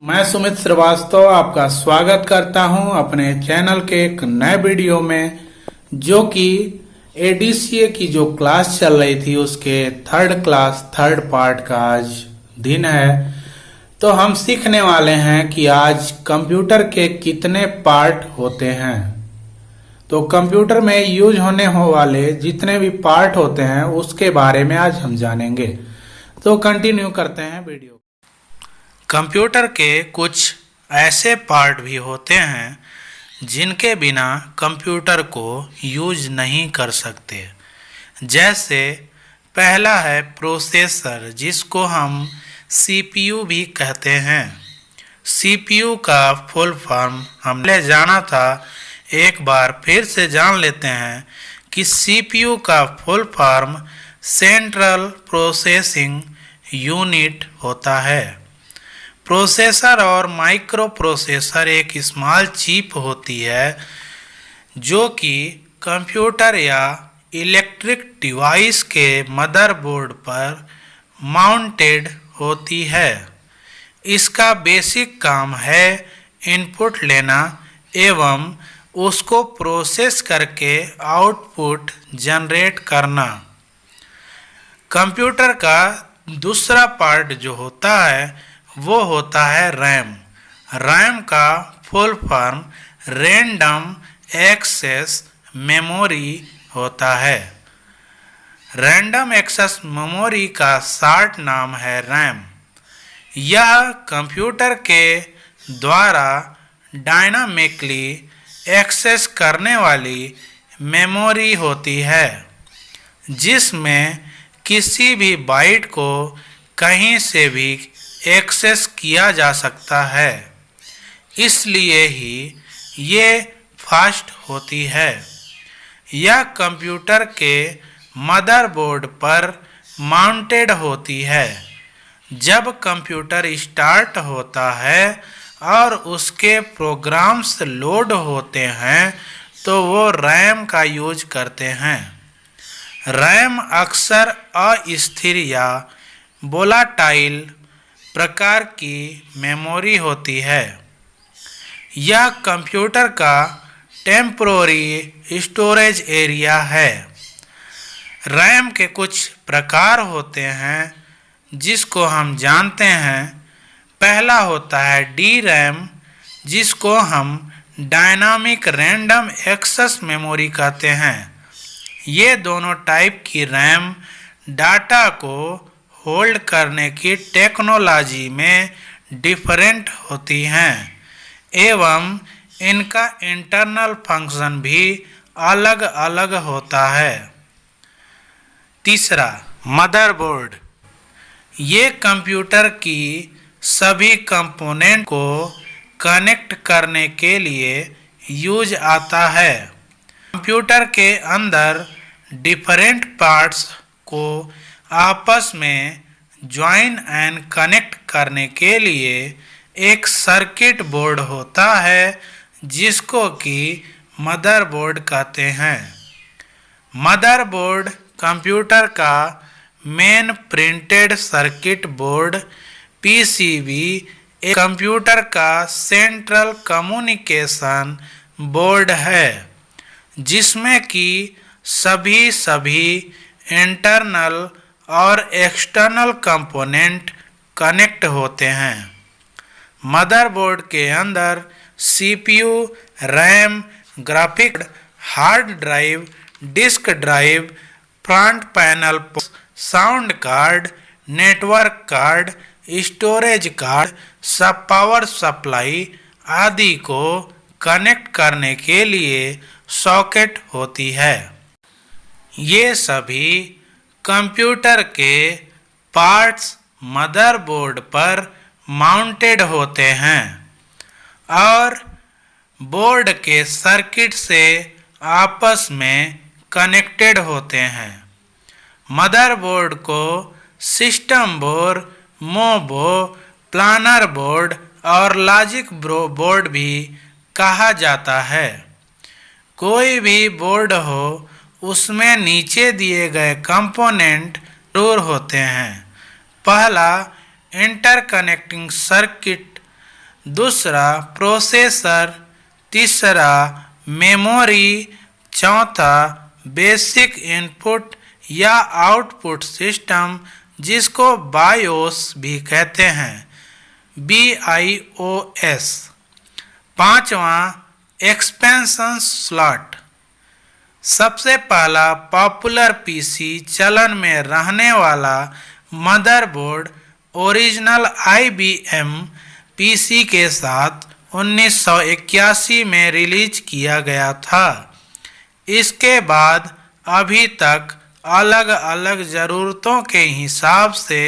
मैं सुमित श्रीवास्तव आपका स्वागत करता हूं अपने चैनल के एक नए वीडियो में, जो कि एडीसीए की जो क्लास चल रही थी उसके थर्ड पार्ट का आज दिन है। तो हम सीखने वाले हैं कि आज कंप्यूटर के कितने पार्ट होते हैं। तो कंप्यूटर में यूज होने वाले जितने भी पार्ट होते हैं उसके बारे में आज हम जानेंगे। तो कंटिन्यू करते हैं वीडियो। कंप्यूटर के कुछ ऐसे पार्ट भी होते हैं जिनके बिना कंप्यूटर को यूज नहीं कर सकते। जैसे पहला है प्रोसेसर, जिसको हम सीपीयू भी कहते हैं। सीपीयू का फुल फॉर्म हमने जाना था, एक बार फिर से जान लेते हैं कि सीपीयू का full form central processing unit होता है। प्रोसेसर और माइक्रो प्रोसेसर एक स्मॉल चिप होती है जो कि कंप्यूटर या इलेक्ट्रिक डिवाइस के मदरबोर्ड पर माउंटेड होती है। इसका बेसिक काम है इनपुट लेना एवं उसको प्रोसेस करके आउटपुट जनरेट करना। कंप्यूटर का दूसरा पार्ट जो होता है वो होता है रैम। रैम का full form random access memory होता है। रैंडम एक्सेस मेमोरी का शॉर्ट नाम है रैम। यह कंप्यूटर के द्वारा डायनामिकली एक्सेस करने वाली मेमोरी होती है, जिसमें किसी भी बाइट को कहीं से भी एक्सेस किया जा सकता है, इसलिए ही ये फास्ट होती है। यह कंप्यूटर के मदरबोर्ड पर माउंटेड होती है। जब कंप्यूटर स्टार्ट होता है और उसके प्रोग्राम्स लोड होते हैं तो वो रैम का यूज करते हैं। रैम अक्सर अस्थिर या वोलाटाइल प्रकार की मेमोरी होती है। यह कंप्यूटर का टेम्पोररी स्टोरेज एरिया है। रैम के कुछ प्रकार होते हैं जिसको हम जानते हैं। पहला होता है डी रैम, जिसको हम डायनामिक रैंडम एक्सेस मेमोरी कहते हैं। ये दोनों टाइप की रैम डाटा को होल्ड करने की टेक्नोलॉजी में डिफरेंट होती हैं एवं इनका इंटरनल फंक्शन भी अलग अलग होता है। तीसरा, मदरबोर्ड। ये कंप्यूटर की सभी कंपोनेंट को कनेक्ट करने के लिए यूज आता है। कंप्यूटर के अंदर डिफरेंट पार्ट्स को आपस में ज्वाइन एंड कनेक्ट करने के लिए एक सर्किट बोर्ड होता है, जिसको कि मदरबोर्ड कहते हैं। मदरबोर्ड कंप्यूटर का main printed circuit board PCB एक कंप्यूटर का सेंट्रल कम्युनिकेशन बोर्ड है, जिसमें कि सभी इंटरनल और एक्सटर्नल कंपोनेंट कनेक्ट होते हैं। मदरबोर्ड के अंदर CPU, RAM, graphic, hard drive, disk drive, front panel, sound card, network card, storage card, सब पावर सप्लाई आदि को कनेक्ट करने के लिए सॉकेट होती है। ये सभी कंप्यूटर के पार्ट्स मदरबोर्ड पर माउंटेड होते हैं और बोर्ड के सर्किट से आपस में कनेक्टेड होते हैं। मदरबोर्ड को सिस्टम बोर्ड, मोबो, प्लानर बोर्ड और लॉजिक बोर्ड भी कहा जाता है। कोई भी बोर्ड हो, उसमें नीचे दिए गए कंपोनेंट जरूर होते हैं। पहला, इंटरकनेक्टिंग सर्किट दूसरा प्रोसेसर, तीसरा मेमोरी, चौथा बेसिक इनपुट या आउटपुट सिस्टम जिसको बायोस भी कहते हैं, BIOS। पांचवा एक्सपेंशन स्लॉट। सबसे पहला पॉपुलर पीसी चलन में रहने वाला मदरबोर्ड ओरिजिनल IBM पीसी के साथ 1981 में रिलीज किया गया था। इसके बाद अभी तक अलग अलग ज़रूरतों के हिसाब से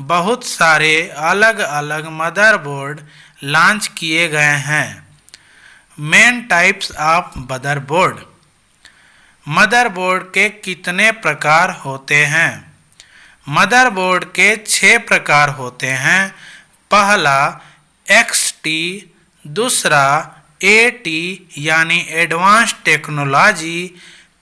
बहुत सारे अलग अलग मदरबोर्ड लॉन्च किए गए हैं। Main types of motherboard. Motherboard के कितने प्रकार होते हैं? मदरबोर्ड के 6 प्रकार होते हैं। पहला XT, दूसरा AT यानी एडवांस टेक्नोलॉजी,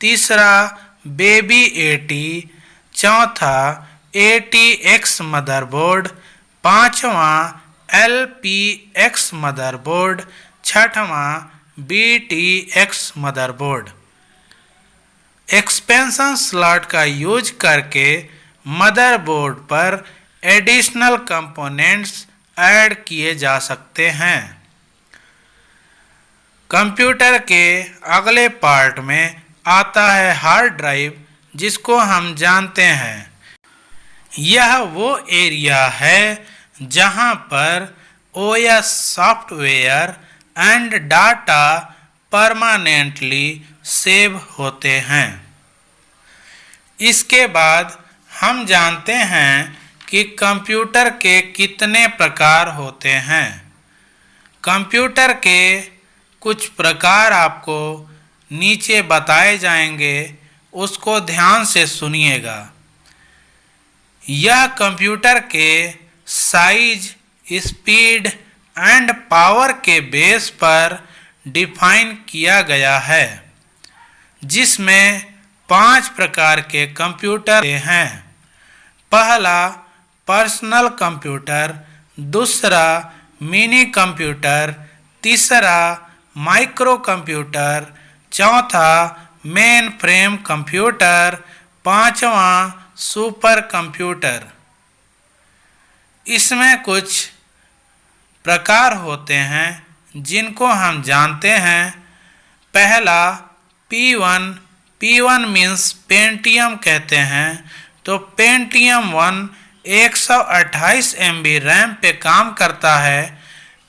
तीसरा बेबी AT, चौथा ATX मदरबोर्ड, पांचवा LPX मदरबोर्ड, छठवां BTX मदरबोर्ड। एक्सपेंशन स्लॉट का यूज करके मदरबोर्ड पर एडिशनल कंपोनेंट्स ऐड किए जा सकते हैं। कंप्यूटर के अगले पार्ट में आता है हार्ड ड्राइव, जिसको हम जानते हैं यह वो एरिया है जहां पर OS software and data permanently save होते हैं। इसके बाद हम जानते हैं कि कंप्यूटर के कितने प्रकार होते हैं। कंप्यूटर के कुछ प्रकार आपको नीचे बताए जाएंगे, उसको ध्यान से सुनिएगा। यह कंप्यूटर के साइज, स्पीड एंड पावर के बेस पर डिफाइन किया गया है, जिसमें 5 प्रकार के कंप्यूटर हैं। पहला पर्सनल कंप्यूटर, दूसरा मिनी कंप्यूटर, तीसरा माइक्रो कंप्यूटर, चौथा मेन फ्रेम कंप्यूटर, पांचवा सुपर कंप्यूटर। इसमें कुछ प्रकार होते हैं जिनको हम जानते हैं। पहला P1 मीन्स पेंटियम कहते हैं। तो पेंटियम 1 128 MB रैम पे काम करता है।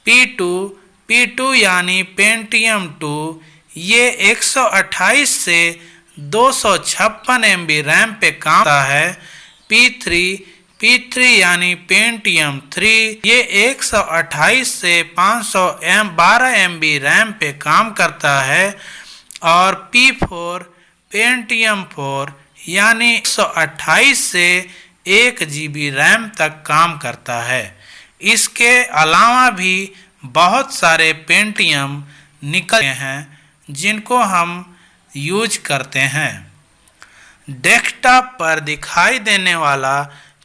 P2 यानी पेंटियम 2, ये 128 से 256 MB रैम पे काम करता है। P3 यानी पेंटियम 3, ये 128 से 512 MB रैम पे काम करता है। और P4 पेंटियम 4 यानी 128 से 1 GB रैम तक काम करता है। इसके अलावा भी बहुत सारे पेंटियम निकले हैं जिनको हम यूज करते हैं। डेस्कटॉप पर दिखाई देने वाला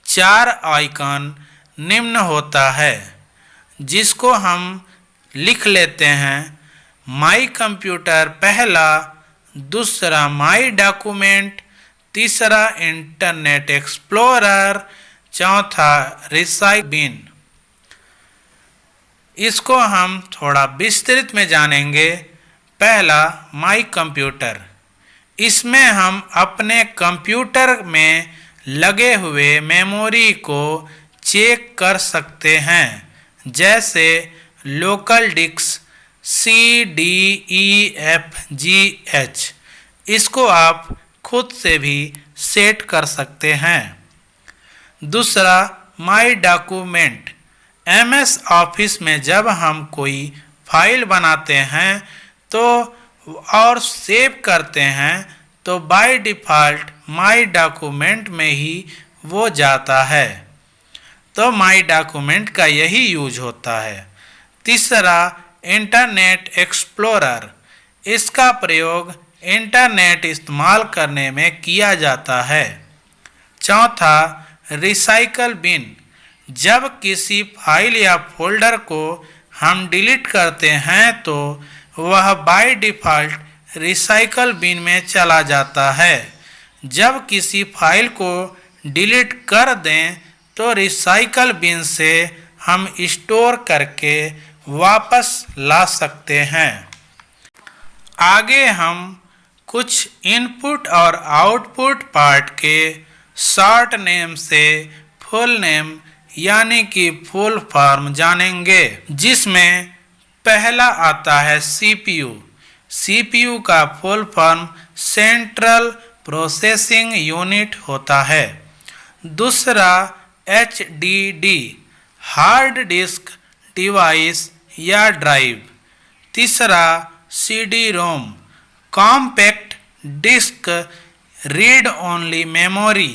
4 आइकन निम्न होता है, जिसको हम लिख लेते हैं। माई कंप्यूटर पहला, दूसरा माई डॉक्यूमेंट, तीसरा इंटरनेट एक्सप्लोरर, चौथा रिसाइकल बिन। इसको हम थोड़ा विस्तृत में जानेंगे। पहला माई कंप्यूटर, इसमें हम अपने कंप्यूटर में लगे हुए मेमोरी को चेक कर सकते हैं, जैसे लोकल डिस्क CDEFGH। इसको आप खुद से भी सेट कर सकते हैं। दूसरा माई डॉक्यूमेंट, MS ऑफिस में जब हम कोई फाइल बनाते हैं तो और सेव करते हैं तो बाय डिफ़ॉल्ट माई डॉक्यूमेंट में ही वो जाता है। तो माई डॉक्यूमेंट का यही यूज होता है। तीसरा इंटरनेट एक्सप्लोरर, इसका प्रयोग इंटरनेट इस्तेमाल करने में किया जाता है। चौथा रिसाइकल बिन, जब किसी फाइल या फोल्डर को हम डिलीट करते हैं तो वह बाय डिफ़ॉल्ट रिसाइकल बिन में चला जाता है। जब किसी फाइल को डिलीट कर दें तो रिसाइकल बिन से हम स्टोर करके वापस ला सकते हैं। आगे हम कुछ इनपुट और आउटपुट पार्ट के शॉर्ट नेम से फुल नेम यानी कि फुल फॉर्म जानेंगे, जिसमें पहला आता है सीपीयू। सीपीयू का full form central processing unit होता है। दूसरा एचडीडी हार्ड डिस्क डिवाइस या ड्राइव। तीसरा CD ROM compact disc read only memory.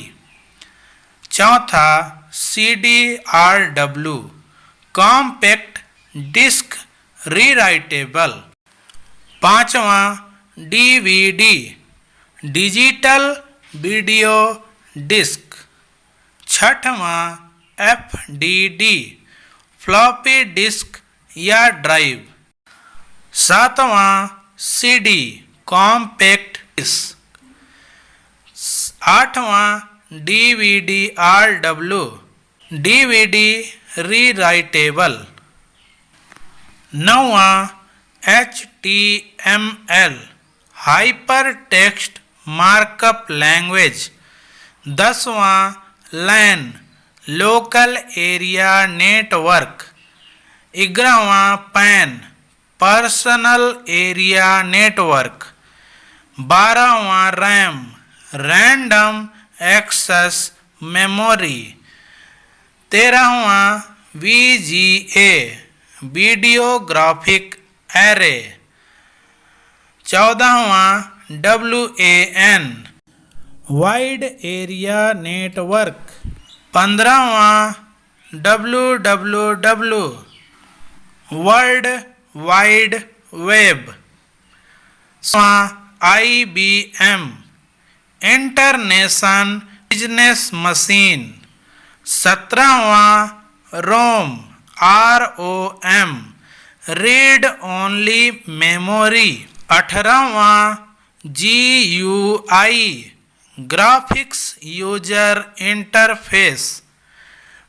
चौथा CDRW कॉम्पैक्ट डिस्क रीराइटेबल। पांचवा DVD डिजिटल वीडियो डिस्क। छठवां FDD फ्लॉपी डिस्क या ड्राइव। सातवां CD कॉम्पैक्ट डिस्क। आठवां DVD-RW DVD रीराइटेबल। नौवां HTML hyper text markup language. 10वां LAN local area network. 11वां PAN personal area network. 12वां RAM random access memory. 13वां VGA video graphic array. 14वां WAN wide area network. 15वां WWW world wide web. 16वां IBM international business machine. 17वां ROM ROM read only memory. 18वां GUI graphics user interface.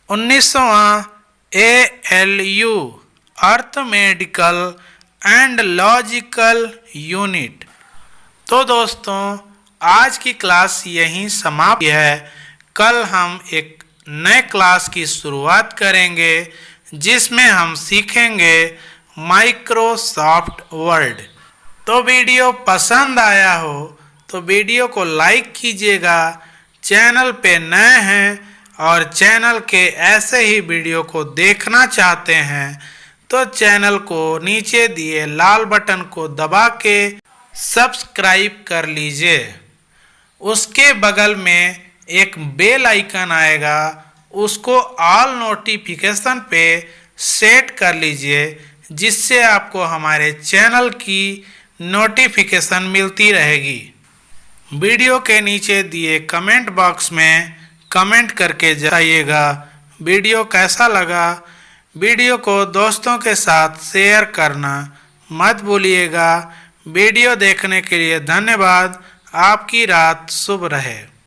19वां ALU arithmetical and logical unit. तो दोस्तों आज की क्लास यहीं समाप्त है। कल हम एक नए क्लास की शुरुआत करेंगे जिसमें हम सीखेंगे माइक्रोसॉफ्ट वर्ड। तो वीडियो पसंद आया हो तो वीडियो को लाइक कीजिएगा। चैनल पे नए हैं और चैनल के ऐसे ही वीडियो को देखना चाहते हैं तो चैनल को नीचे दिए लाल बटन को दबा के सब्सक्राइब कर लीजिए। उसके बगल में एक बेल आइकन आएगा, उसको ऑल नोटिफिकेशन पे सेट कर लीजिए, जिससे आपको हमारे चैनल की नोटिफिकेशन मिलती रहेगी। वीडियो के नीचे दिए कमेंट बॉक्स में कमेंट करके जाइएगा वीडियो कैसा लगा। वीडियो को दोस्तों के साथ शेयर करना मत भूलिएगा। वीडियो देखने के लिए धन्यवाद। आपकी रात शुभ रहे।